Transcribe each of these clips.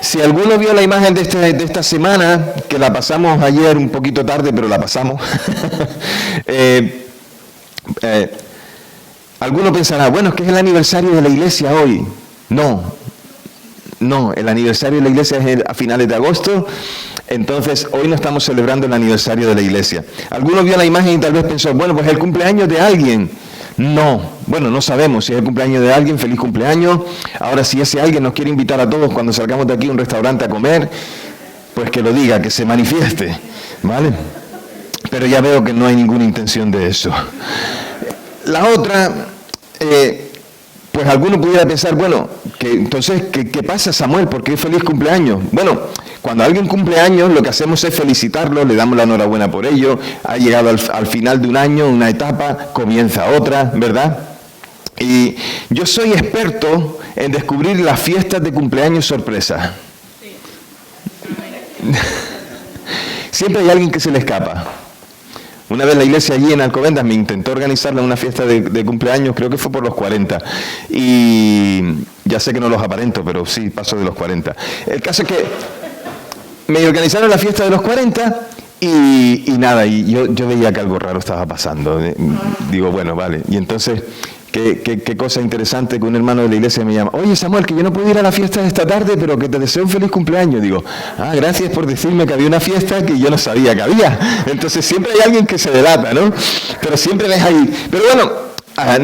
Si alguno vio la imagen de esta semana, que la pasamos ayer un poquito tarde, pero la pasamos, alguno pensará, bueno, es que es el aniversario de la iglesia hoy. No, el aniversario de la iglesia es a finales de agosto, entonces hoy no estamos celebrando el aniversario de la iglesia. Alguno vio la imagen y tal vez pensó, bueno, pues es el cumpleaños de alguien. No, bueno, no sabemos si es el cumpleaños de alguien, feliz cumpleaños. Ahora, si ese alguien nos quiere invitar a todos cuando salgamos de aquí a un restaurante a comer, pues que lo diga, que se manifieste, ¿vale? Pero ya veo que no hay ninguna intención de eso. La otra, pues alguno pudiera pensar, bueno, entonces, ¿qué pasa, Samuel? ¿Por qué feliz cumpleaños? Bueno, cuando alguien cumple años, lo que hacemos es felicitarlo, le damos la enhorabuena por ello, ha llegado al final de un año, una etapa, comienza otra, ¿verdad? Y yo soy experto en descubrir las fiestas de cumpleaños sorpresa. Siempre hay alguien que se le escapa. Una vez la iglesia allí en Alcobendas me intentó organizarle una fiesta de cumpleaños, creo que fue por los 40, y ya sé que no los aparento, pero sí paso de los 40. El caso es que me organizaron la fiesta de los 40 y nada, y yo veía que algo raro estaba pasando. Digo, bueno, vale, y entonces... Qué cosa interesante que un hermano de la iglesia me llama. Oye, Samuel, que yo no puedo ir a la fiesta de esta tarde, pero que te deseo un feliz cumpleaños. Digo, gracias por decirme que había una fiesta que yo no sabía que había. Entonces siempre hay alguien que se delata, ¿no? Pero siempre ves ahí. Pero bueno,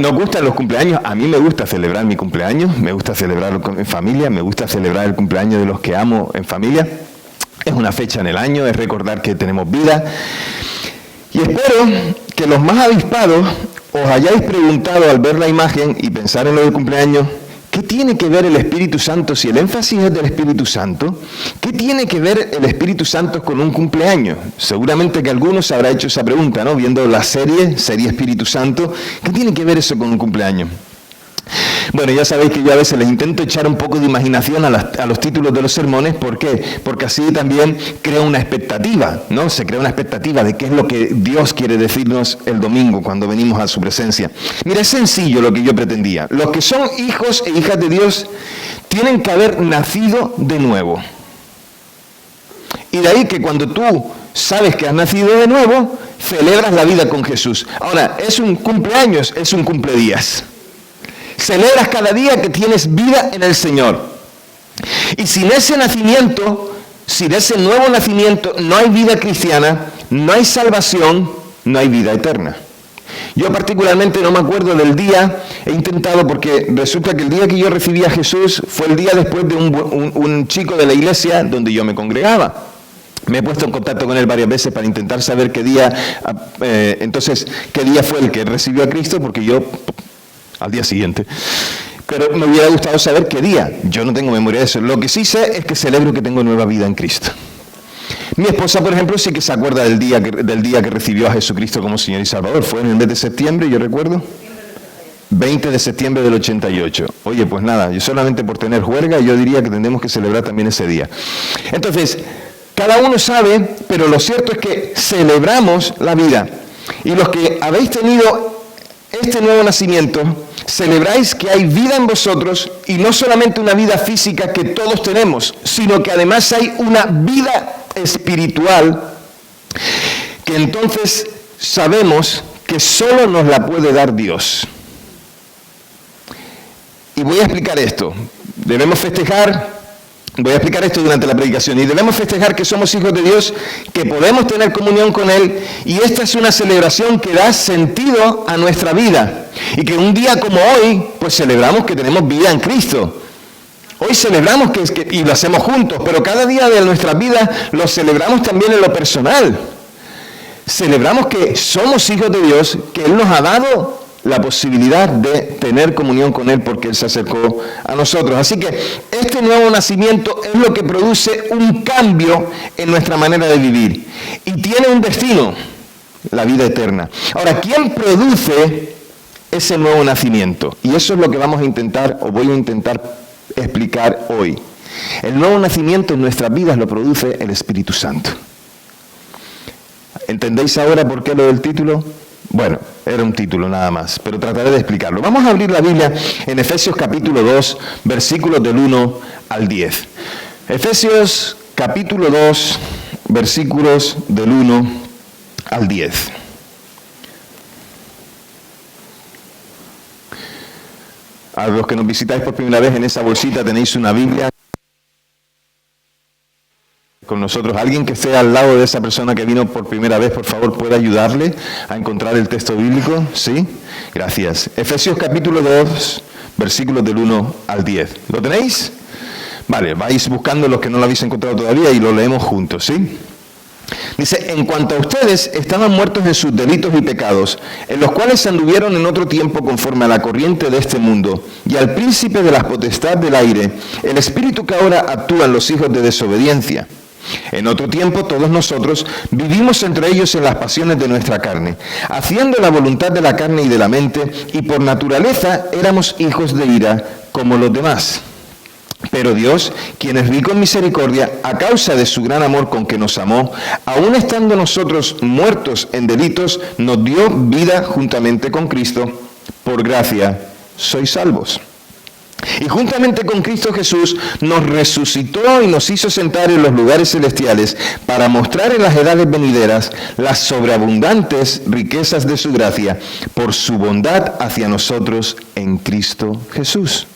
nos gustan los cumpleaños. A mí me gusta celebrar mi cumpleaños, me gusta celebrarlo en familia, me gusta celebrar el cumpleaños de los que amo en familia. Es una fecha en el año, es recordar que tenemos vida. Y espero que los más avispados os hayáis preguntado al ver la imagen y pensar en lo del cumpleaños, ¿qué tiene que ver el Espíritu Santo? Si el énfasis es del Espíritu Santo, ¿qué tiene que ver el Espíritu Santo con un cumpleaños? Seguramente que algunos habrá hecho esa pregunta, ¿no? Viendo la serie Espíritu Santo, ¿qué tiene que ver eso con un cumpleaños? Bueno, ya sabéis que yo a veces les intento echar un poco de imaginación a los títulos de los sermones. ¿Por qué? Porque así también crea una expectativa, ¿no? Se crea una expectativa de qué es lo que Dios quiere decirnos el domingo cuando venimos a su presencia. Mira, es sencillo lo que yo pretendía. Los que son hijos e hijas de Dios tienen que haber nacido de nuevo. Y de ahí que cuando tú sabes que has nacido de nuevo, celebras la vida con Jesús. Ahora, ¿es un cumpleaños? Es un cumpledías. Celebras cada día que tienes vida en el Señor. Y sin ese nacimiento, sin ese nuevo nacimiento, no hay vida cristiana, no hay salvación, no hay vida eterna. Yo particularmente no me acuerdo del día, he intentado porque resulta que el día que yo recibí a Jesús fue el día después de un chico de la iglesia donde yo me congregaba. Me he puesto en contacto con él varias veces para intentar saber qué día fue el que recibió a Cristo, porque yo... al día siguiente. Pero me hubiera gustado saber qué día. Yo no tengo memoria de eso. Lo que sí sé es que celebro que tengo nueva vida en Cristo. Mi esposa, por ejemplo, sí que se acuerda del día que recibió a Jesucristo como Señor y Salvador. Fue en el mes de septiembre, yo recuerdo. 20 de septiembre del 88. Oye, pues nada, yo solamente por tener juerga, yo diría que tendremos que celebrar también ese día. Entonces, cada uno sabe, pero lo cierto es que celebramos la vida. Y los que habéis tenido este nuevo nacimiento, celebráis que hay vida en vosotros, y no solamente una vida física que todos tenemos, sino que además hay una vida espiritual que entonces sabemos que solo nos la puede dar Dios. Y voy a explicar esto. Voy a explicar esto durante la predicación. Y debemos festejar que somos hijos de Dios, que podemos tener comunión con Él, y esta es una celebración que da sentido a nuestra vida. Y que un día como hoy, pues celebramos que tenemos vida en Cristo. Hoy celebramos y lo hacemos juntos, pero cada día de nuestras vidas lo celebramos también en lo personal. Celebramos que somos hijos de Dios, que Él nos ha dado la posibilidad de tener comunión con Él porque Él se acercó a nosotros. Así que este nuevo nacimiento es lo que produce un cambio en nuestra manera de vivir. Y tiene un destino, la vida eterna. Ahora, ¿quién produce ese nuevo nacimiento? Y eso es lo que voy a intentar explicar hoy. El nuevo nacimiento en nuestras vidas lo produce el Espíritu Santo. ¿Entendéis ahora por qué lo del título? Bueno, era un título nada más, pero trataré de explicarlo. Vamos a abrir la Biblia en Efesios capítulo 2, versículos del 1 al 10. Efesios capítulo 2, versículos del 1 al 10. A los que nos visitáis por primera vez, en esa bolsita tenéis una Biblia con nosotros. Alguien que esté al lado de esa persona que vino por primera vez, por favor, ¿puede ayudarle a encontrar el texto bíblico? ¿Sí? Gracias. Efesios capítulo 2, versículos del 1 al 10. ¿Lo tenéis? Vale, vais buscando los que no lo habéis encontrado todavía y lo leemos juntos, ¿sí? Dice, en cuanto a ustedes, estaban muertos en sus delitos y pecados, en los cuales anduvieron en otro tiempo conforme a la corriente de este mundo, y al príncipe de la potestad del aire, el espíritu que ahora actúa en los hijos de desobediencia. En otro tiempo todos nosotros vivimos entre ellos en las pasiones de nuestra carne, haciendo la voluntad de la carne y de la mente, y por naturaleza éramos hijos de ira como los demás. Pero Dios, quien es rico en misericordia, a causa de su gran amor con que nos amó, aun estando nosotros muertos en delitos, nos dio vida juntamente con Cristo. Por gracia sois salvos. Y juntamente con Cristo Jesús nos resucitó y nos hizo sentar en los lugares celestiales para mostrar en las edades venideras las sobreabundantes riquezas de su gracia por su bondad hacia nosotros en Cristo Jesús.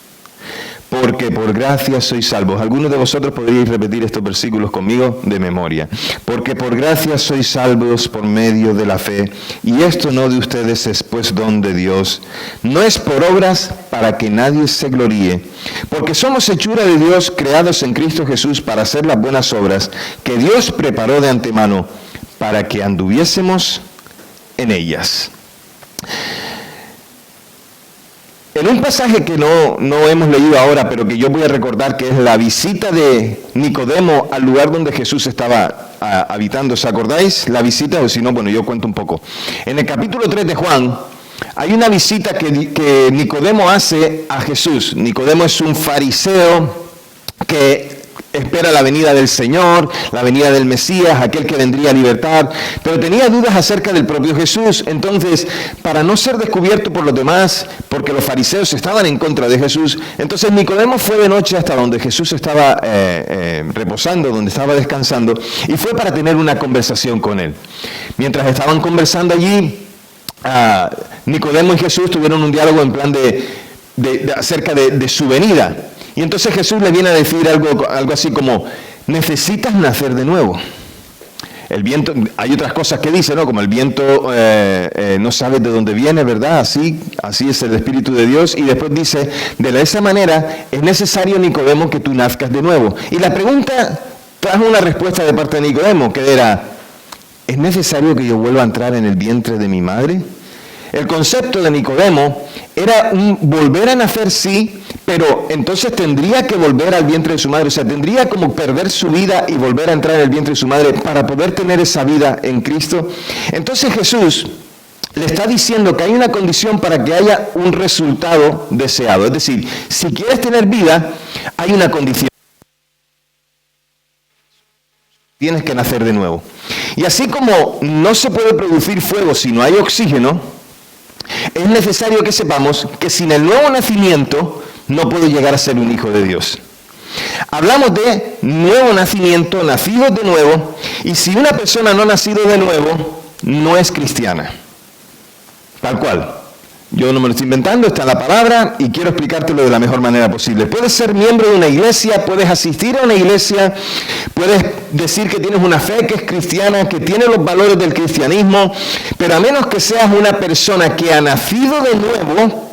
Porque por gracia sois salvos. Algunos de vosotros podríais repetir estos versículos conmigo de memoria. Porque por gracia sois salvos por medio de la fe, y esto no de ustedes es pues don de Dios. No es por obras para que nadie se gloríe. Porque somos hechura de Dios, creados en Cristo Jesús para hacer las buenas obras que Dios preparó de antemano para que anduviésemos en ellas. En un pasaje que no hemos leído ahora, pero que yo voy a recordar, que es la visita de Nicodemo al lugar donde Jesús estaba habitando. ¿Se acordáis? La visita, o si no, bueno, yo cuento un poco. En el capítulo 3 de Juan, hay una visita que Nicodemo hace a Jesús. Nicodemo es un fariseo que espera la venida del Señor, la venida del Mesías, aquel que vendría a libertar, pero tenía dudas acerca del propio Jesús. Entonces, para no ser descubierto por los demás, porque los fariseos estaban en contra de Jesús, entonces Nicodemo fue de noche hasta donde Jesús estaba reposando, donde estaba descansando, y fue para tener una conversación con él. Mientras estaban conversando allí, Nicodemo y Jesús tuvieron un diálogo en plan acerca de su venida. Y entonces Jesús le viene a decir algo así como, necesitas nacer de nuevo. El viento, hay otras cosas que dice, ¿no? Como el viento no sabes de dónde viene, ¿verdad? Así es el Espíritu de Dios. Y después dice, de esa manera es necesario, Nicodemo, que tú nazcas de nuevo. Y la pregunta trajo una respuesta de parte de Nicodemo, que era, ¿es necesario que yo vuelva a entrar en el vientre de mi madre? El concepto de Nicodemo era volver a nacer, sí, pero entonces tendría que volver al vientre de su madre. O sea, tendría como perder su vida y volver a entrar en el vientre de su madre para poder tener esa vida en Cristo. Entonces Jesús le está diciendo que hay una condición para que haya un resultado deseado. Es decir, si quieres tener vida, hay una condición. Tienes que nacer de nuevo. Y así como no se puede producir fuego si no hay oxígeno, es necesario que sepamos que sin el nuevo nacimiento no puedo llegar a ser un hijo de Dios. Hablamos de nuevo nacimiento, nacidos de nuevo, y si una persona no ha nacido de nuevo, no es cristiana. Tal cual. Yo no me lo estoy inventando, está en la palabra y quiero explicártelo de la mejor manera posible. Puedes ser miembro de una iglesia, puedes asistir a una iglesia, puedes decir que tienes una fe que es cristiana, que tiene los valores del cristianismo, pero a menos que seas una persona que ha nacido de nuevo,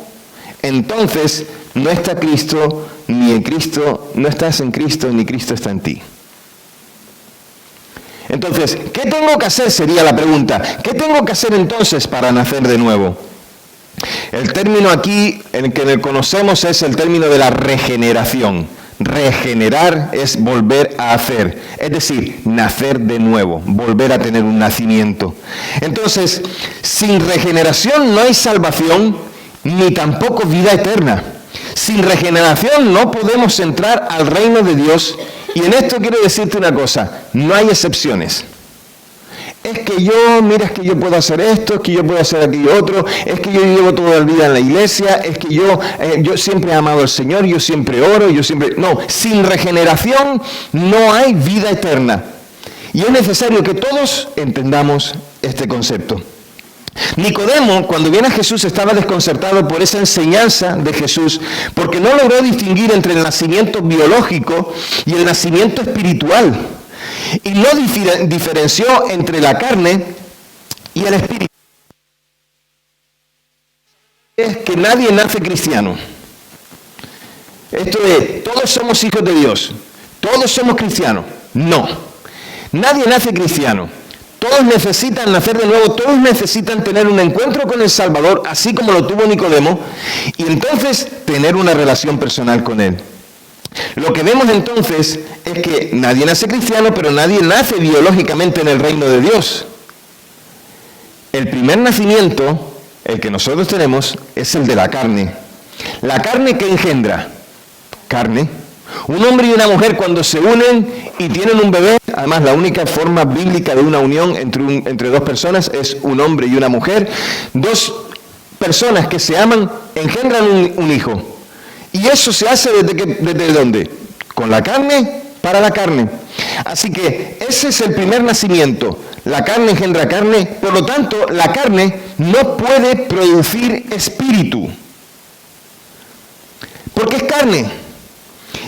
entonces no está Cristo, ni en Cristo, no estás en Cristo, ni Cristo está en ti. Entonces, ¿qué tengo que hacer? Sería la pregunta. ¿Qué tengo que hacer entonces para nacer de nuevo? El término aquí, el que conocemos, es el término de la regeneración. Regenerar es volver a hacer, es decir, nacer de nuevo, volver a tener un nacimiento. Entonces, sin regeneración no hay salvación, ni tampoco vida eterna. Sin regeneración no podemos entrar al reino de Dios. Y en esto quiero decirte una cosa, no hay excepciones. es que es que yo puedo hacer esto, es que yo puedo hacer aquello otro, es que yo llevo toda la vida en la iglesia, es que yo siempre he amado al Señor, yo siempre oro, No, sin regeneración no hay vida eterna. Y es necesario que todos entendamos este concepto. Nicodemo, cuando viene a Jesús, estaba desconcertado por esa enseñanza de Jesús, porque no logró distinguir entre el nacimiento biológico y el nacimiento espiritual. Y no diferenció entre la carne y el espíritu. Es que nadie nace cristiano. Esto es, todos somos hijos de Dios, todos somos cristianos. No, nadie nace cristiano. Todos necesitan nacer de nuevo, todos necesitan tener un encuentro con el Salvador, así como lo tuvo Nicodemo, y entonces tener una relación personal con Él. Lo que vemos entonces es que nadie nace cristiano, pero nadie nace biológicamente en el reino de Dios. El primer nacimiento, el que nosotros tenemos, es el de la carne. La carne que engendra, carne. Un hombre y una mujer cuando se unen y tienen un bebé, además la única forma bíblica de una unión entre dos personas es un hombre y una mujer. Dos personas que se aman engendran un hijo. Y eso se hace ¿desde dónde? Con la carne para la carne. Así que ese es el primer nacimiento. La carne engendra carne, por lo tanto la carne no puede producir espíritu. Porque es carne.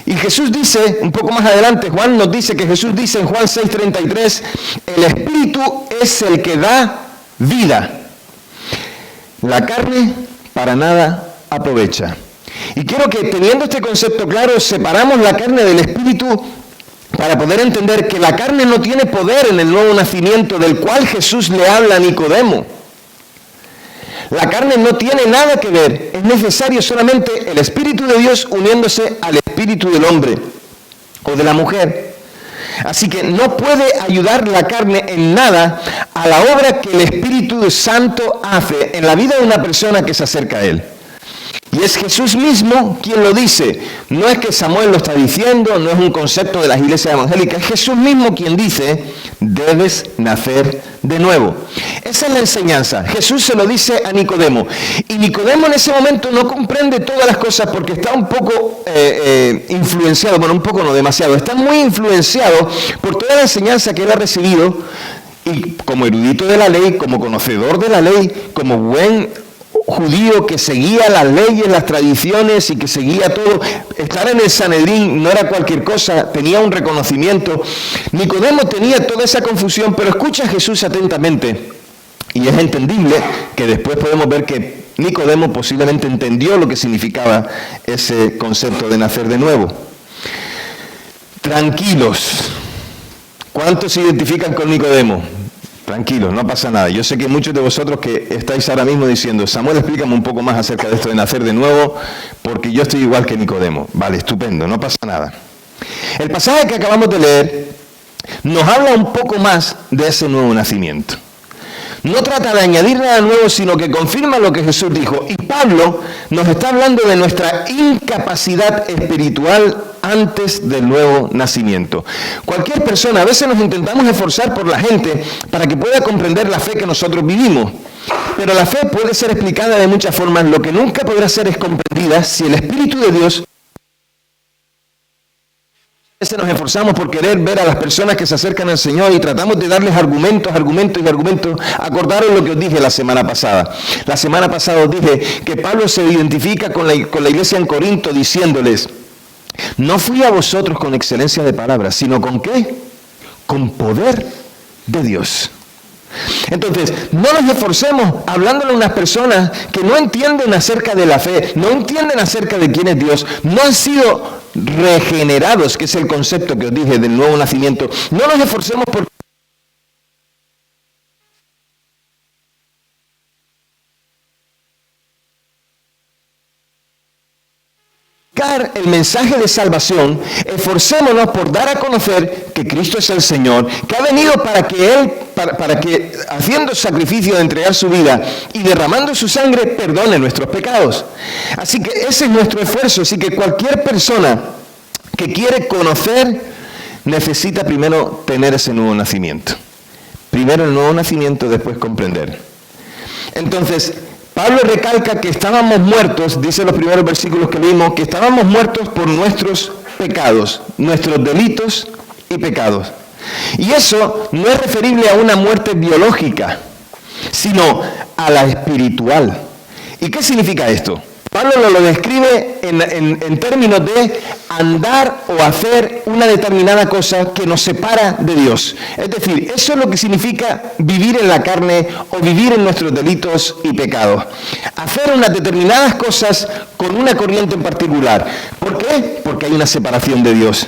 Y Jesús dice, un poco más adelante, Juan nos dice que Jesús dice en Juan 6:33, el espíritu es el que da vida. La carne para nada aprovecha. Y quiero que teniendo este concepto claro, separamos la carne del espíritu para poder entender que la carne no tiene poder en el nuevo nacimiento del cual Jesús le habla a Nicodemo. La carne no tiene nada que ver, es necesario solamente el Espíritu de Dios uniéndose al Espíritu del hombre o de la mujer. Así que no puede ayudar la carne en nada a la obra que el Espíritu Santo hace en la vida de una persona que se acerca a Él. Y es Jesús mismo quien lo dice. No es que Samuel lo está diciendo, no es un concepto de las iglesias evangélicas. Es Jesús mismo quien dice, debes nacer de nuevo. Esa es la enseñanza. Jesús se lo dice a Nicodemo. Y Nicodemo en ese momento no comprende todas las cosas porque está un poco influenciado, bueno, un poco no demasiado, está muy influenciado por toda la enseñanza que él ha recibido. Y como erudito de la ley, como conocedor de la ley, como buen judío que seguía las leyes, las tradiciones y que seguía todo, estar en el Sanedrín no era cualquier cosa, tenía un reconocimiento. Nicodemo tenía toda esa confusión, pero escucha a Jesús atentamente y es entendible que después podemos ver que Nicodemo posiblemente entendió lo que significaba ese concepto de nacer de nuevo. Tranquilos, ¿cuántos se identifican con Nicodemo? Tranquilos, no pasa nada. Yo sé que muchos de vosotros que estáis ahora mismo diciendo, Samuel, explícame un poco más acerca de esto de nacer de nuevo, porque yo estoy igual que Nicodemo. Vale, estupendo, no pasa nada. El pasaje que acabamos de leer nos habla un poco más de ese nuevo nacimiento. No trata de añadir nada nuevo, sino que confirma lo que Jesús dijo. Y Pablo nos está hablando de nuestra incapacidad espiritual antes del nuevo nacimiento. Cualquier persona, a veces nos intentamos esforzar por la gente para que pueda comprender la fe que nosotros vivimos. Pero la fe puede ser explicada de muchas formas. Lo que nunca podrá ser es comprendida si el Espíritu de Dios... A veces nos esforzamos por querer ver a las personas que se acercan al Señor y tratamos de darles argumentos. Acordaros lo que os dije la semana pasada. La semana pasada os dije que Pablo se identifica con la iglesia en Corinto diciéndoles, no fui a vosotros con excelencia de palabras, sino con ¿qué? Con poder de Dios. Entonces, no nos esforcemos hablándole a unas personas que no entienden acerca de la fe, no entienden acerca de quién es Dios, no han sido regenerados, que es el concepto que os dije del nuevo nacimiento. No nos esforcemos por el mensaje de salvación. Esforcémonos por dar a conocer que Cristo es el Señor, que ha venido para que haciendo sacrificio de entregar su vida y derramando su sangre perdone nuestros pecados. Así que ese es nuestro esfuerzo. Así que cualquier persona que quiere conocer necesita primero tener ese nuevo nacimiento. Primero el nuevo nacimiento, después comprender. Entonces, Pablo recalca que estábamos muertos, dice los primeros versículos que leímos, que estábamos muertos por nuestros pecados, nuestros delitos y pecados. Y eso no es referible a una muerte biológica, sino a la espiritual. ¿Y qué significa esto? Pablo lo describe en términos de andar o hacer una determinada cosa que nos separa de Dios. Es decir, eso es lo que significa vivir en la carne o vivir en nuestros delitos y pecados. Hacer unas determinadas cosas con una corriente en particular. ¿Por qué? Porque hay una separación de Dios.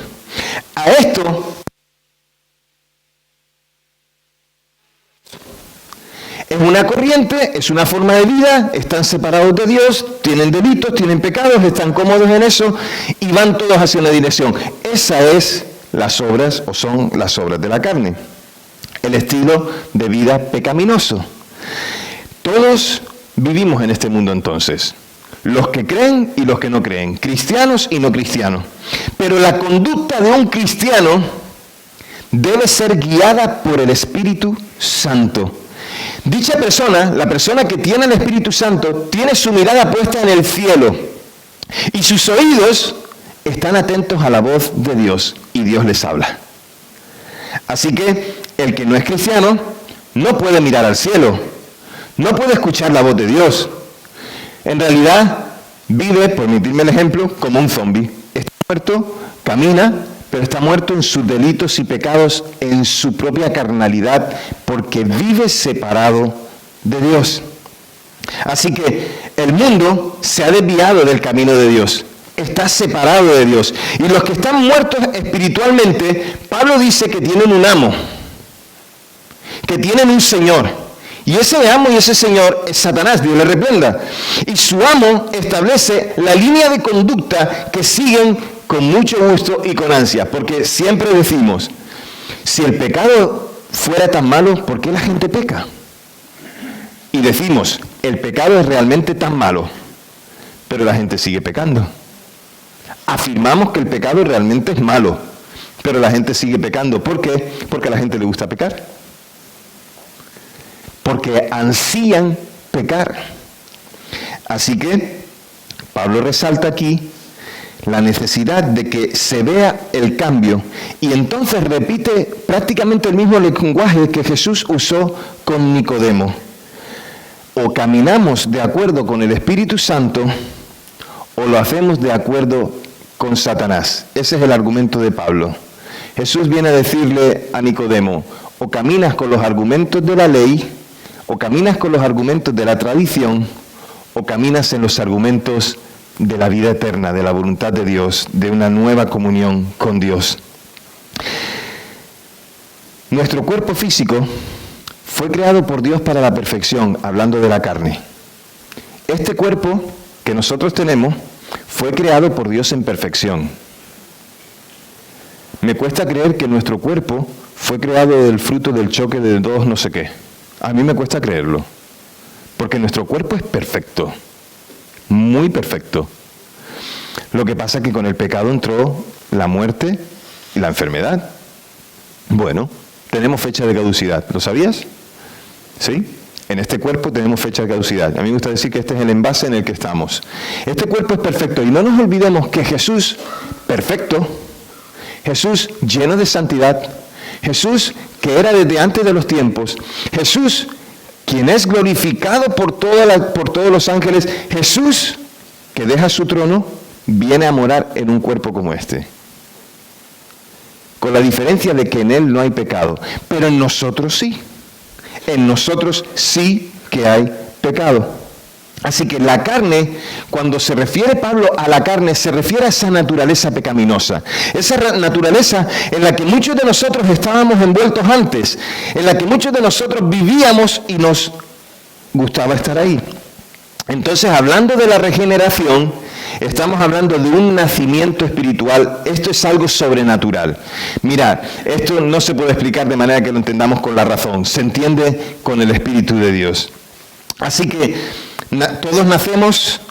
A esto es una corriente, es una forma de vida, están separados de Dios, tienen delitos, tienen pecados, están cómodos en eso y van todos hacia una dirección. Esa es las obras, o son las obras de la carne. El estilo de vida pecaminoso. Todos vivimos en este mundo entonces. Los que creen y los que no creen. Cristianos y no cristianos. Pero la conducta de un cristiano debe ser guiada por el Espíritu Santo. Dicha persona, la persona que tiene el Espíritu Santo, tiene su mirada puesta en el cielo y sus oídos están atentos a la voz de Dios y Dios les habla. Así que el que no es cristiano no puede mirar al cielo, no puede escuchar la voz de Dios. En realidad vive, por permitirme el ejemplo, como un zombi. Está muerto, camina, pero está muerto en sus delitos y pecados, en su propia carnalidad, porque vive separado de Dios. Así que el mundo se ha desviado del camino de Dios, está separado de Dios. Y los que están muertos espiritualmente, Pablo dice que tienen un amo, que tienen un Señor. Y ese amo y ese Señor es Satanás, Dios le reprenda. Y su amo establece la línea de conducta que siguen con mucho gusto y con ansia, porque siempre decimos, si el pecado fuera tan malo, ¿por qué la gente peca? Y decimos, el pecado es realmente tan malo, pero la gente sigue pecando. Afirmamos que el pecado realmente es malo, pero la gente sigue pecando. ¿Por qué? Porque a la gente le gusta pecar. Porque ansían pecar. Así que Pablo resalta aquí la necesidad de que se vea el cambio y entonces repite prácticamente el mismo lenguaje que Jesús usó con Nicodemo. O caminamos de acuerdo con el Espíritu Santo o lo hacemos de acuerdo con Satanás. Ese es el argumento de Pablo. Jesús viene a decirle a Nicodemo, o caminas con los argumentos de la ley, o caminas con los argumentos de la tradición, o caminas en los argumentos de la vida eterna, de la voluntad de Dios, de una nueva comunión con Dios. Nuestro cuerpo físico fue creado por Dios para la perfección, hablando de la carne. Este cuerpo que nosotros tenemos fue creado por Dios en perfección. Me cuesta creer que nuestro cuerpo fue creado del fruto del choque de dos no sé qué. A mí me cuesta creerlo, porque nuestro cuerpo es perfecto. Muy perfecto. Lo que pasa es que con el pecado entró la muerte y la enfermedad. Bueno, tenemos fecha de caducidad. ¿Lo sabías? ¿Sí? En este cuerpo tenemos fecha de caducidad. A mí me gusta decir que este es el envase en el que estamos. Este cuerpo es perfecto. Y no nos olvidemos que Jesús, perfecto, Jesús lleno de santidad, Jesús que era desde antes de los tiempos, Jesús quien es glorificado por todos los ángeles, Jesús, que deja su trono, viene a morar en un cuerpo como este. Con la diferencia de que en Él no hay pecado, pero en nosotros sí. En nosotros sí que hay pecado. Así que la carne, cuando se refiere Pablo a la carne, se refiere a esa naturaleza pecaminosa. Esa naturaleza en la que muchos de nosotros estábamos envueltos antes, en la que muchos de nosotros vivíamos y nos gustaba estar ahí. Entonces, hablando de la regeneración, estamos hablando de un nacimiento espiritual. Esto es algo sobrenatural. Mirad, esto no se puede explicar de manera que lo entendamos con la razón. Se entiende con el Espíritu de Dios. Así que todos nacemos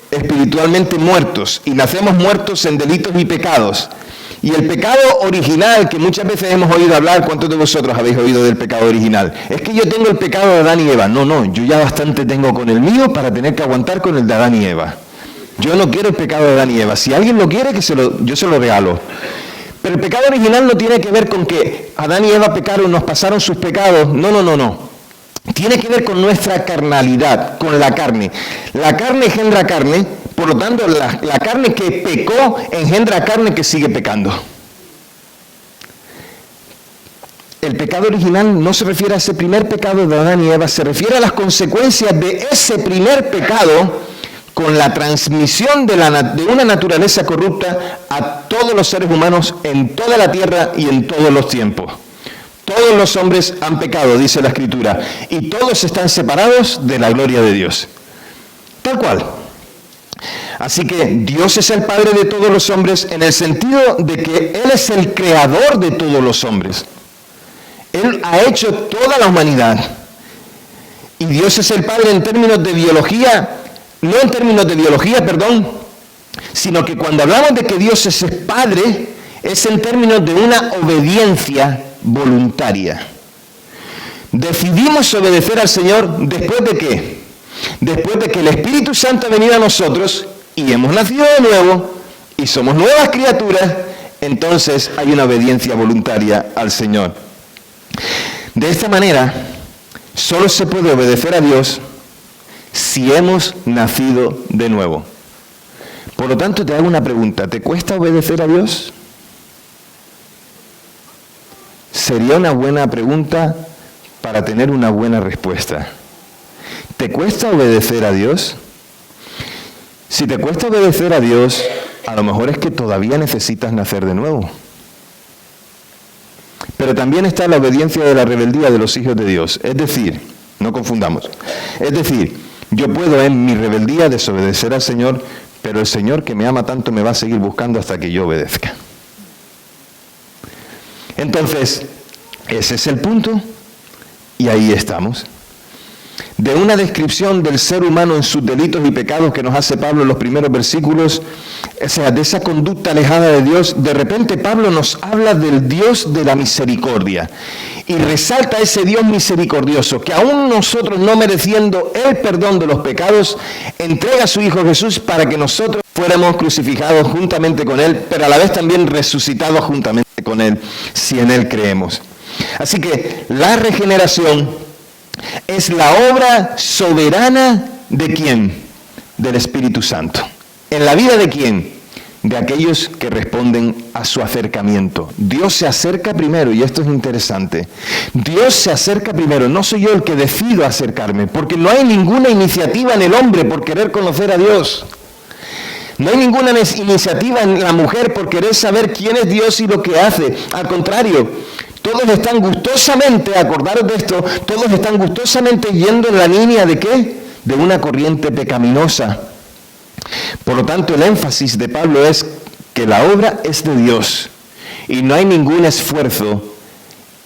espiritualmente muertos y nacemos muertos en delitos y pecados. Y el pecado original, que muchas veces hemos oído hablar, ¿cuántos de vosotros habéis oído del pecado original? Es que yo tengo el pecado de Adán y Eva. No, yo ya bastante tengo con el mío para tener que aguantar con el de Adán y Eva. Yo no quiero el pecado de Adán y Eva. Si alguien lo quiere, yo se lo regalo. Pero el pecado original no tiene que ver con que Adán y Eva pecaron, nos pasaron sus pecados. No. Tiene que ver con nuestra carnalidad, con la carne. La carne engendra carne, por lo tanto la carne que pecó engendra carne que sigue pecando. El pecado original no se refiere a ese primer pecado de Adán y Eva, se refiere a las consecuencias de ese primer pecado con la transmisión de una naturaleza corrupta a todos los seres humanos en toda la tierra y en todos los tiempos. Todos los hombres han pecado, dice la Escritura, y todos están separados de la gloria de Dios. Tal cual. Así que Dios es el Padre de todos los hombres en el sentido de que Él es el creador de todos los hombres. Él ha hecho toda la humanidad. Y Dios es el Padre en términos de biología, no en términos de biología, sino que cuando hablamos de que Dios es el Padre, es en términos de una obediencia voluntaria. Decidimos obedecer al Señor después de ¿qué? Después de que el Espíritu Santo ha venido a nosotros y hemos nacido de nuevo y somos nuevas criaturas, entonces hay una obediencia voluntaria al Señor. De esta manera, solo se puede obedecer a Dios si hemos nacido de nuevo. Por lo tanto, te hago una pregunta. ¿Te cuesta obedecer a Dios? Sería una buena pregunta para tener una buena respuesta. ¿Te cuesta obedecer a Dios? Si te cuesta obedecer a Dios, a lo mejor es que todavía necesitas nacer de nuevo. Pero también está la obediencia de la rebeldía de los hijos de Dios. Es decir, no confundamos. Es decir, yo puedo en mi rebeldía desobedecer al Señor, pero el Señor que me ama tanto me va a seguir buscando hasta que yo obedezca. Entonces, ese es el punto y ahí estamos. De una descripción del ser humano en sus delitos y pecados que nos hace Pablo en los primeros versículos, o sea, de esa conducta alejada de Dios, de repente Pablo nos habla del Dios de la misericordia y resalta ese Dios misericordioso que aún nosotros no mereciendo el perdón de los pecados, entrega a su Hijo Jesús para que nosotros fuéramos crucificados juntamente con Él, pero a la vez también resucitados juntamente con Él, si en Él creemos. Así que la regeneración es la obra soberana ¿de quién? Del Espíritu Santo. ¿En la vida de quién? De aquellos que responden a su acercamiento. Dios se acerca primero, y esto es interesante. Dios se acerca primero, no soy yo el que decido acercarme, porque no hay ninguna iniciativa en el hombre por querer conocer a Dios. No hay ninguna iniciativa en la mujer por querer saber quién es Dios y lo que hace. Al contrario, todos están gustosamente, acordaros de esto, todos están gustosamente yendo en la línea ¿de qué? De una corriente pecaminosa. Por lo tanto, el énfasis de Pablo es que la obra es de Dios y no hay ningún esfuerzo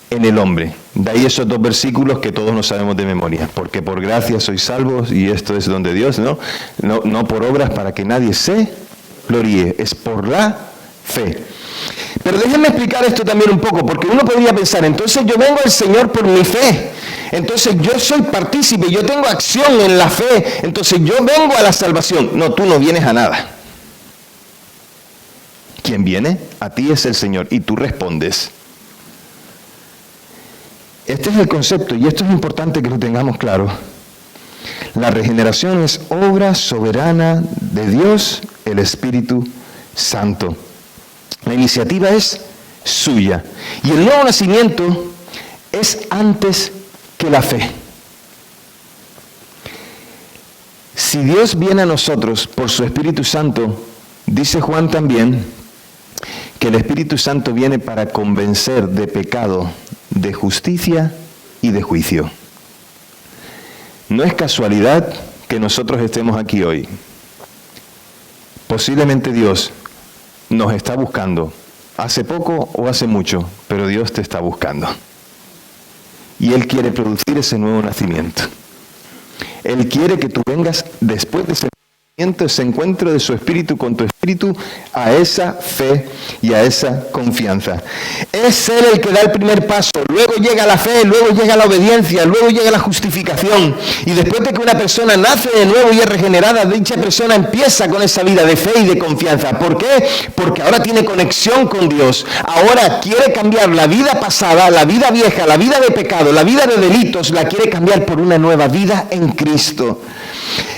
en el hombre. De ahí esos dos versículos que todos nos sabemos de memoria. Porque por gracia sois salvos y esto es don de Dios, no por obras para que nadie se gloríe, es por la fe. Pero déjenme explicar esto también un poco, porque uno podría pensar, entonces yo vengo al Señor por mi fe, entonces yo soy partícipe, yo tengo acción en la fe, entonces yo vengo a la salvación. No, tú no vienes a nada. ¿Quién viene? A ti es el Señor y tú respondes. Este es el concepto y esto es importante que lo tengamos claro. La regeneración es obra soberana de Dios, el Espíritu Santo. La iniciativa es suya. Y el nuevo nacimiento es antes que la fe. Si Dios viene a nosotros por su Espíritu Santo, dice Juan también que el Espíritu Santo viene para convencer de pecado, de justicia y de juicio. No es casualidad que nosotros estemos aquí hoy. Posiblemente Dios nos está buscando, hace poco o hace mucho, pero Dios te está buscando. Y Él quiere producir ese nuevo nacimiento. Él quiere que tú vengas después de ese ese encuentro de su espíritu con tu espíritu, a esa fe y a esa confianza. Es Él el que da el primer paso, luego llega la fe, luego llega la obediencia, luego llega la justificación, y después de que una persona nace de nuevo y es regenerada, dicha persona empieza con esa vida de fe y de confianza. ¿Por qué? Porque ahora tiene conexión con Dios, ahora quiere cambiar la vida pasada, la vida vieja, la vida de pecado, la vida de delitos, la quiere cambiar por una nueva vida en Cristo.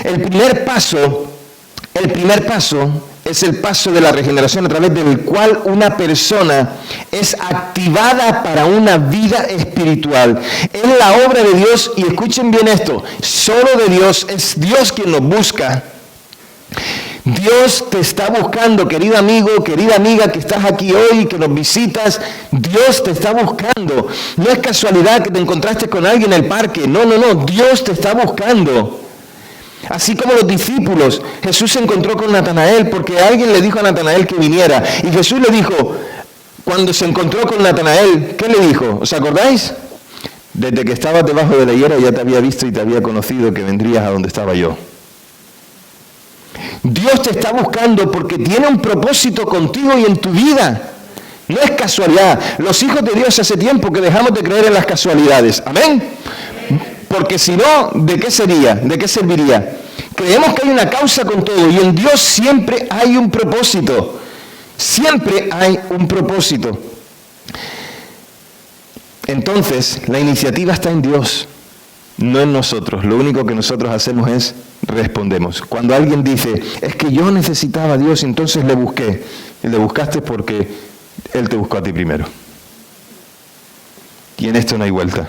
El primer paso es el paso de la regeneración, a través del cual una persona es activada para una vida espiritual. Es la obra de Dios, y escuchen bien esto, solo de Dios, es Dios quien nos busca. Dios te está buscando, querido amigo, querida amiga que estás aquí hoy, que nos visitas. Dios te está buscando. No es casualidad que te encontraste con alguien en el parque. No, Dios te está buscando. Así como los discípulos, Jesús se encontró con Natanael porque alguien le dijo a Natanael que viniera. Y Jesús le dijo, cuando se encontró con Natanael, ¿qué le dijo? ¿Os acordáis? Desde que estabas debajo de la higuera ya te había visto y te había conocido que vendrías a donde estaba yo. Dios te está buscando porque tiene un propósito contigo y en tu vida. No es casualidad. Los hijos de Dios hace tiempo que dejamos de creer en las casualidades. Amén. Porque si no, ¿de qué sería? ¿De qué serviría? Creemos que hay una causa con todo, y en Dios siempre hay un propósito. Siempre hay un propósito. Entonces, la iniciativa está en Dios, no en nosotros. Lo único que nosotros hacemos es respondemos. Cuando alguien dice, es que yo necesitaba a Dios, entonces le busqué. Y le buscaste porque Él te buscó a ti primero. Y en esto no hay vuelta.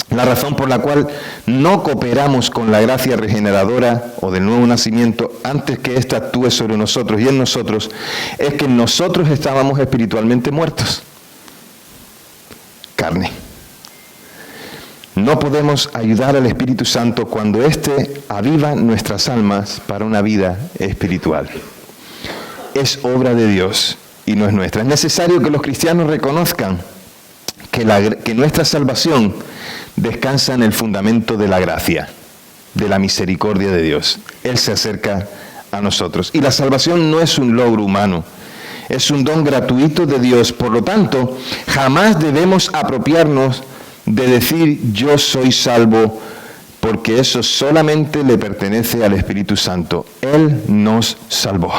La razón por la cual no cooperamos con la gracia regeneradora o del nuevo nacimiento antes que ésta actúe sobre nosotros y en nosotros, es que nosotros estábamos espiritualmente muertos. Carne. No podemos ayudar al Espíritu Santo cuando éste aviva nuestras almas para una vida espiritual. Es obra de Dios y no es nuestra. Es necesario que los cristianos reconozcan que nuestra salvación descansa en el fundamento de la gracia, de la misericordia de Dios. Él se acerca a nosotros. Y la salvación no es un logro humano, es un don gratuito de Dios. Por lo tanto, jamás debemos apropiarnos de decir yo soy salvo, porque eso solamente le pertenece al Espíritu Santo. Él nos salvó.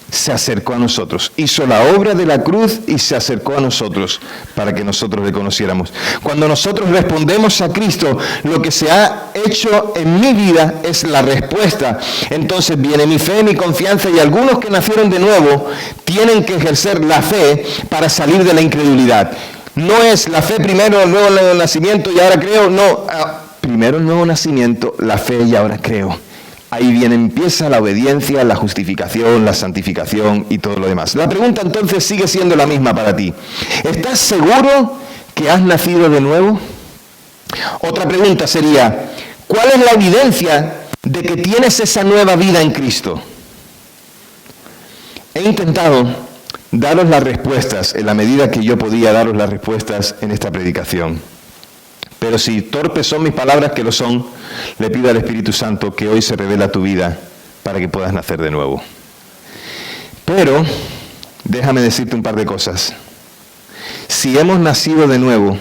Se acercó a nosotros, hizo la obra de la cruz y se acercó a nosotros para que nosotros le conociéramos. Cuando nosotros respondemos a Cristo, lo que se ha hecho en mi vida es la respuesta. Entonces viene mi fe, mi confianza, y algunos que nacieron de nuevo tienen que ejercer la fe para salir de la incredulidad. No es la fe primero, el nuevo nacimiento y ahora creo, no, primero el nuevo nacimiento, la fe y ahora creo. Ahí empieza la obediencia, la justificación, la santificación y todo lo demás. La pregunta entonces sigue siendo la misma para ti. ¿Estás seguro que has nacido de nuevo? Otra pregunta sería, ¿cuál es la evidencia de que tienes esa nueva vida en Cristo? He intentado daros las respuestas en la medida que yo podía daros las respuestas en esta predicación. Pero si torpes son mis palabras, que lo son, le pido al Espíritu Santo que hoy se revele a tu vida para que puedas nacer de nuevo. Pero, déjame decirte un par de cosas. Si hemos nacido de nuevo,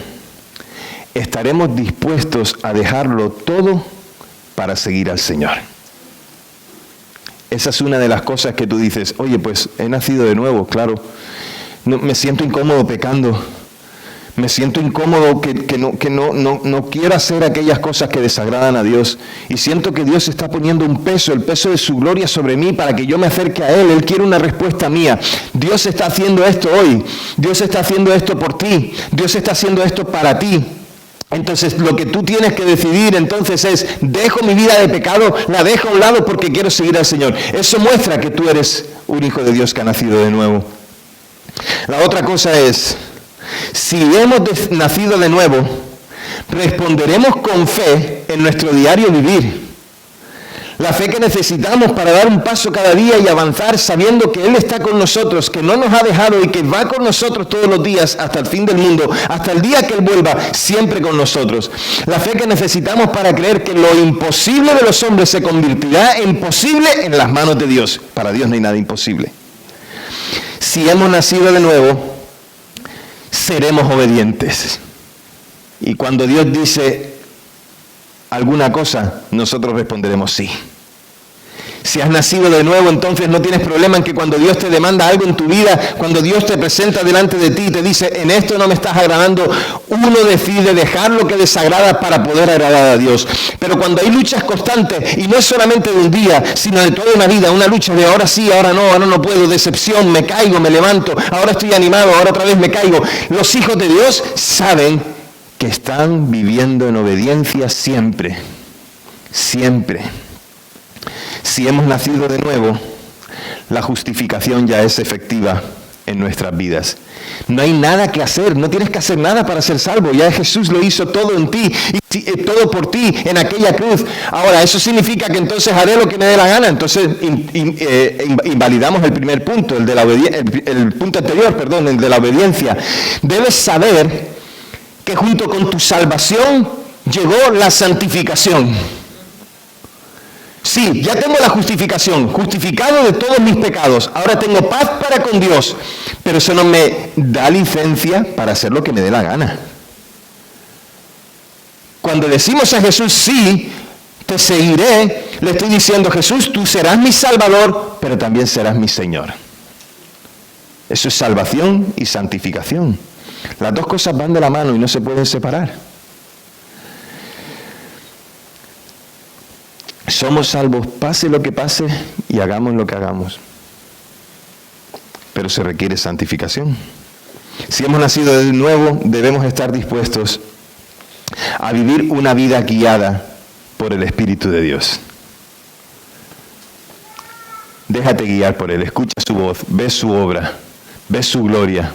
estaremos dispuestos a dejarlo todo para seguir al Señor. Esa es una de las cosas que tú dices, oye, pues he nacido de nuevo, claro. No, me siento incómodo pecando. Me siento incómodo que no quiero hacer aquellas cosas que desagradan a Dios. Y siento que Dios está poniendo un peso, el peso de su gloria sobre mí para que yo me acerque a Él. Él quiere una respuesta mía. Dios está haciendo esto hoy. Dios está haciendo esto por ti. Dios está haciendo esto para ti. Entonces lo que tú tienes que decidir entonces es, dejo mi vida de pecado, la dejo a un lado porque quiero seguir al Señor. Eso muestra que tú eres un hijo de Dios que ha nacido de nuevo. La otra cosa es, si hemos nacido de nuevo, responderemos con fe en nuestro diario vivir. La fe que necesitamos para dar un paso cada día y avanzar sabiendo que Él está con nosotros, que no nos ha dejado y que va con nosotros todos los días hasta el fin del mundo, hasta el día que Él vuelva, siempre con nosotros. La fe que necesitamos para creer que lo imposible de los hombres se convertirá en posible en las manos de Dios. Para Dios no hay nada imposible. Si hemos nacido de nuevo, seremos obedientes. Y cuando Dios dice alguna cosa, nosotros responderemos sí. Si has nacido de nuevo, entonces no tienes problema en que cuando Dios te demanda algo en tu vida, cuando Dios te presenta delante de ti y te dice, en esto no me estás agradando, uno decide dejar lo que desagrada para poder agradar a Dios. Pero cuando hay luchas constantes, y no es solamente de un día, sino de toda una vida, una lucha de ahora sí, ahora no puedo, decepción, me caigo, me levanto, ahora estoy animado, ahora otra vez me caigo. Los hijos de Dios saben que están viviendo en obediencia siempre, siempre. Si hemos nacido de nuevo, la justificación ya es efectiva en nuestras vidas. No hay nada que hacer, no tienes que hacer nada para ser salvo. Ya Jesús lo hizo todo en ti, y todo por ti en aquella cruz. Ahora, ¿eso significa que entonces haré lo que me dé la gana? Entonces invalidamos el primer punto, el punto anterior, el de la obediencia. Debes saber que junto con tu salvación llegó la santificación. Sí, ya tengo la justificación, justificado de todos mis pecados. Ahora tengo paz para con Dios, pero eso no me da licencia para hacer lo que me dé la gana. Cuando decimos a Jesús, sí, te seguiré, le estoy diciendo, Jesús, tú serás mi Salvador, pero también serás mi Señor. Eso es salvación y santificación. Las dos cosas van de la mano y no se pueden separar. Somos salvos, pase lo que pase y hagamos lo que hagamos. Pero se requiere santificación. Si hemos nacido de nuevo, debemos estar dispuestos a vivir una vida guiada por el Espíritu de Dios. Déjate guiar por Él, escucha su voz, ve su obra, ve su gloria.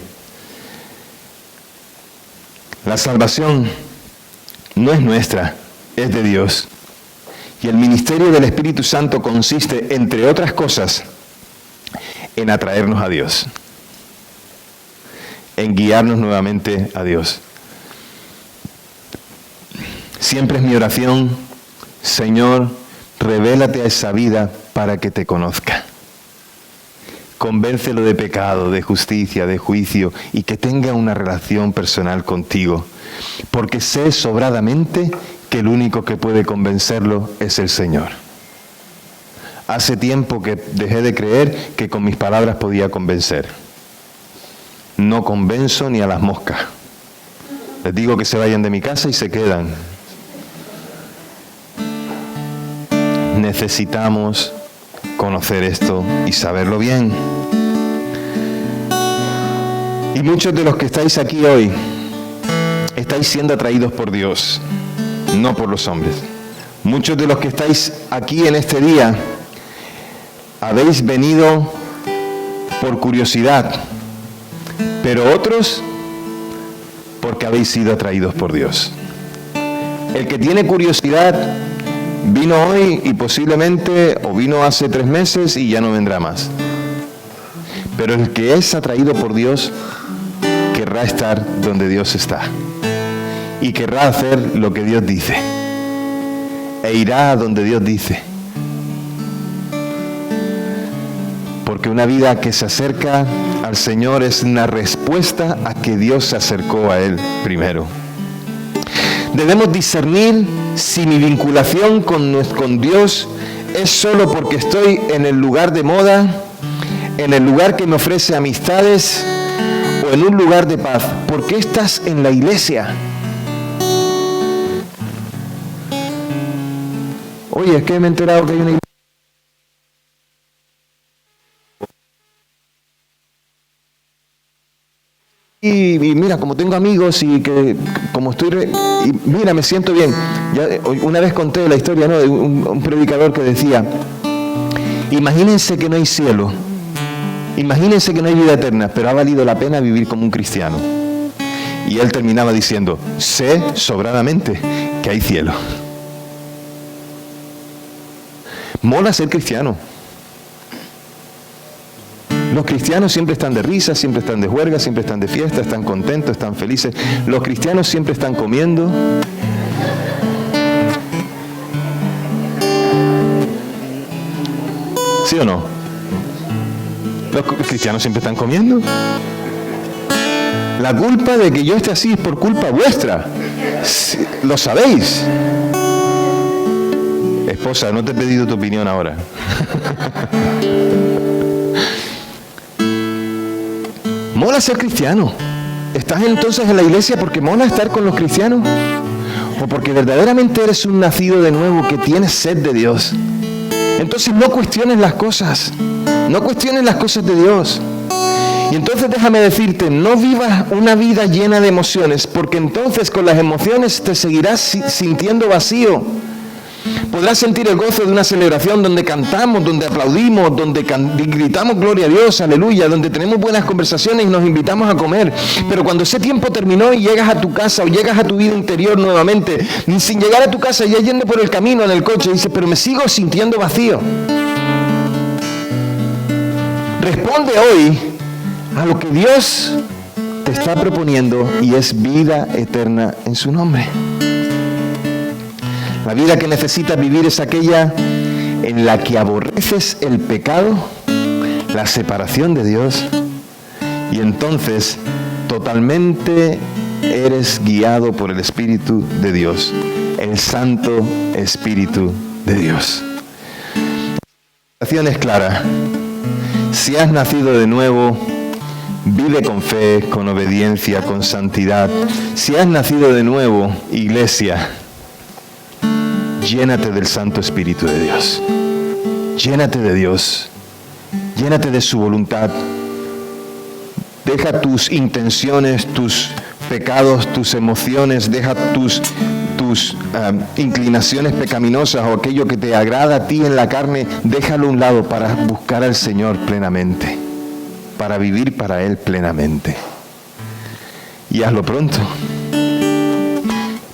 La salvación no es nuestra, es de Dios. Y el ministerio del Espíritu Santo consiste, entre otras cosas, en atraernos a Dios, en guiarnos nuevamente a Dios. Siempre es mi oración, Señor, revélate a esa vida para que te conozca. Convéncelo de pecado, de justicia, de juicio, y que tenga una relación personal contigo, porque sé sobradamente que el único que puede convencerlo es el Señor. Hace tiempo que dejé de creer que con mis palabras podía convencer. No convenzo ni a las moscas. Les digo que se vayan de mi casa y se quedan. Necesitamos conocer esto y saberlo bien. Y muchos de los que estáis aquí hoy, estáis siendo atraídos por Dios, no por los hombres. Muchos de los que estáis aquí en este día habéis venido por curiosidad, pero otros porque habéis sido atraídos por Dios. El que tiene curiosidad vino hoy y posiblemente, o vino hace 3 meses y ya no vendrá más. Pero el que es atraído por Dios querrá estar donde Dios está. Y querrá hacer lo que Dios dice. E irá a donde Dios dice. Porque una vida que se acerca al Señor es una respuesta a que Dios se acercó a Él primero. Debemos discernir si mi vinculación con Dios es solo porque estoy en el lugar de moda, en el lugar que me ofrece amistades o en un lugar de paz. ¿Por qué estás en la iglesia? Oye, es que me he enterado que hay una iglesia. Y mira, como tengo amigos y que como y mira, me siento bien. Una vez conté la historia, ¿no?, de un predicador que decía, imagínense que no hay cielo, imagínense que no hay vida eterna, pero ha valido la pena vivir como un cristiano. Y él terminaba diciendo, sé sobradamente que hay cielo. Mola ser cristiano. Los cristianos siempre están de risa, siempre están de juerga, siempre están de fiesta, están contentos, están felices. Los cristianos siempre están comiendo. ¿Sí o no? Los cristianos siempre están comiendo. La culpa de que yo esté así es por culpa vuestra. Lo sabéis. Esposa, no te he pedido tu opinión ahora. Mola ser cristiano. ¿Estás entonces en la iglesia porque mola estar con los cristianos? ¿O porque verdaderamente eres un nacido de nuevo que tienes sed de Dios? Entonces no cuestiones las cosas. No cuestiones las cosas de Dios. Y entonces déjame decirte, no vivas una vida llena de emociones, porque entonces con las emociones te seguirás sintiendo vacío. Podrás sentir el gozo de una celebración donde cantamos, donde aplaudimos, donde gritamos gloria a Dios, aleluya, donde tenemos buenas conversaciones y nos invitamos a comer. Pero cuando ese tiempo terminó y llegas a tu casa o llegas a tu vida interior nuevamente, sin llegar a tu casa ya yendo por el camino en el coche, dices, pero me sigo sintiendo vacío. Responde hoy a lo que Dios te está proponiendo y es vida eterna en su nombre. La vida que necesitas vivir es aquella en la que aborreces el pecado, la separación de Dios, y entonces totalmente eres guiado por el Espíritu de Dios, el Santo Espíritu de Dios. La invitación es clara. Si has nacido de nuevo, vive con fe, con obediencia, con santidad. Si has nacido de nuevo, iglesia, llénate del Santo Espíritu de Dios. Llénate de Dios. Llénate de su voluntad. Deja tus intenciones, tus pecados, tus emociones, deja tus inclinaciones pecaminosas o aquello que te agrada a ti en la carne, déjalo a un lado para buscar al Señor plenamente, para vivir para Él plenamente. Y hazlo pronto.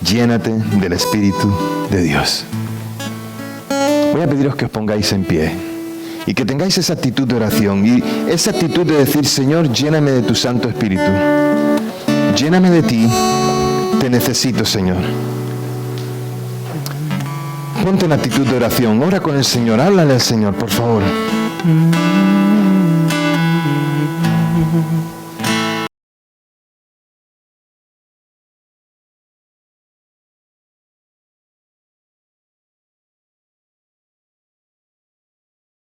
Llénate del Espíritu de Dios. Voy a pediros que os pongáis en pie y que tengáis esa actitud de oración y esa actitud de decir, Señor, lléname de tu Santo Espíritu. Lléname de ti. Te necesito, Señor. Ponte en actitud de oración. Ora con el Señor. Háblale al Señor, por favor.